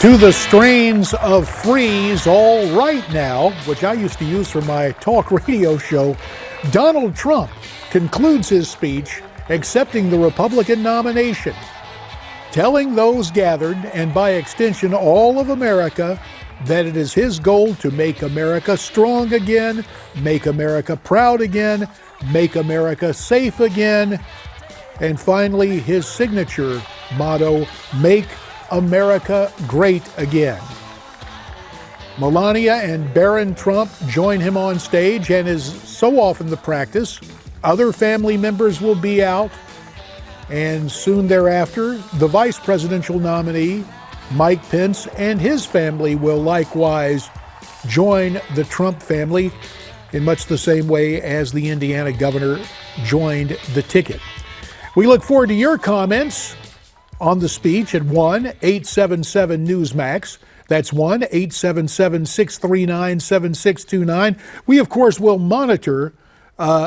To the strains of Freeze All Right Now, which I used to use for my talk radio show, Donald Trump concludes his speech accepting the Republican nomination, telling those gathered, and by extension all of America, that it is his goal to make America strong again, make America proud again, make America safe again, and finally his signature motto, make America great again. Melania and Barron Trump join him on stage, and as so often the practice, other family members will be out, and soon thereafter, the vice presidential nominee, Mike Pence, and his family will likewise join the Trump family in much the same way as the Indiana governor joined the ticket. We look forward to your comments on the speech at 1-877-NEWSMAX. That's 1-877-639-7629. We, of course, will monitor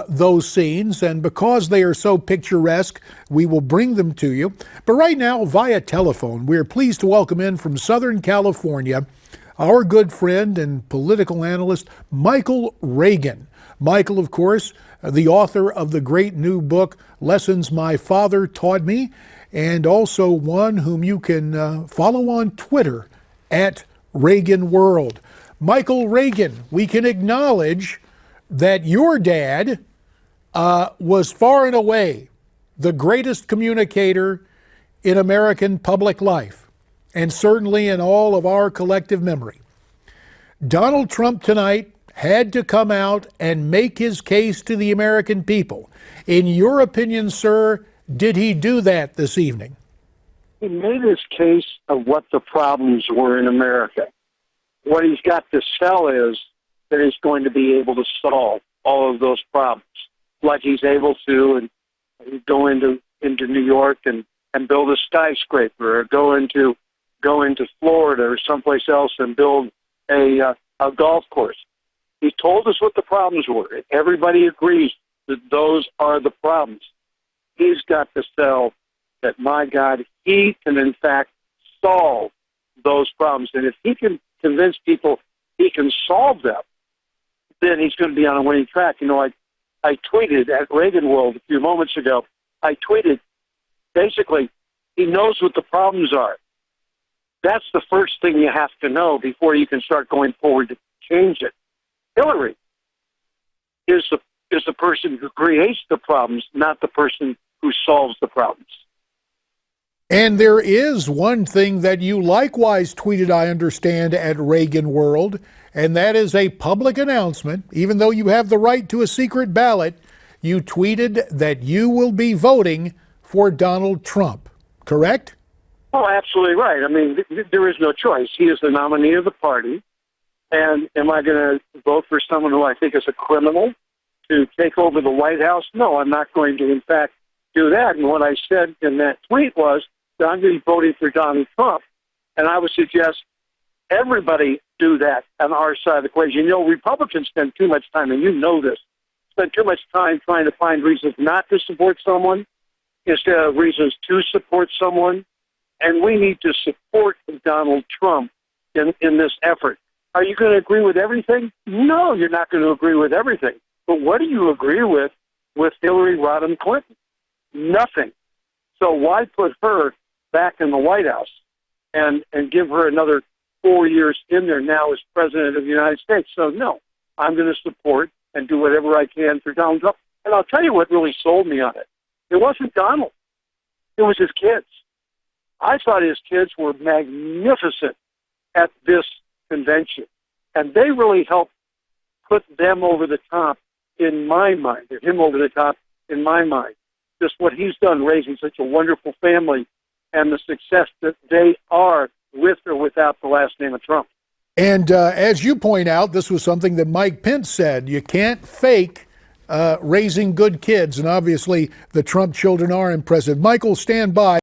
those scenes, and because they are so picturesque, we will bring them to you. But right now, via telephone, we are pleased to welcome in from Southern California our good friend and political analyst, Michael Reagan. Michael, of course, the author of the great new book, Lessons My Father Taught Me, and also one whom you can follow on Twitter at Reagan World. Michael Reagan, we can acknowledge that your dad was far and away the greatest communicator in American public life, and certainly in all of our collective memory. Donald Trump tonight had to come out and make his case to the American people. In your opinion, sir, did he do that this evening? He made his case of what the problems were in America. What he's got to sell is that he's going to be able to solve all of those problems, like he's able to and go into New York and build a skyscraper, or go into Florida or someplace else and build a golf course. He told us what the problems were. Everybody agrees that those are the problems. He's got to sell that, my God, he can in fact solve those problems. And if he can convince people he can solve them, then he's going to be on a winning track. You know, I tweeted at Reagan World a few moments ago, I tweeted, basically, he knows what the problems are. That's the first thing you have to know before you can start going forward to change it. Hillary is the person who creates the problems, not the person who solves the problems. And there is one thing that you likewise tweeted, I understand, at Reagan World, and that is a public announcement. Even though you have the right to a secret ballot, you tweeted that you will be voting for Donald Trump, correct? Oh, absolutely right. I mean, there is no choice. He is the nominee of the party. And am I going to vote for someone who I think is a criminal to take over the White House? No, I'm not going to, in fact, do that. And what I said in that tweet was that I'm going to be voting for Donald Trump. And I would suggest everybody do that on our side of the equation. You know, Republicans spend too much time, and you know this, spend too much time trying to find reasons not to support someone instead of reasons to support someone. And we need to support Donald Trump in this effort. Are you going to agree with everything? No, you're not going to agree with everything. But what do you agree with Hillary Rodham Clinton? Nothing. So why put her back in the White House and give her another 4 years in there now as President of the United States? So no, I'm going to support and do whatever I can for Donald Trump. And I'll tell you what really sold me on it. It wasn't Donald. It was his kids. I thought his kids were magnificent at this convention, and they really helped put them over the top in my mind, or him over the top in my mind. Just what he's done raising such a wonderful family and the success that they are with or without the last name of Trump. And as you point out, this was something that Mike Pence said. You can't fake raising good kids, and obviously the Trump children are impressive. Michael, stand by.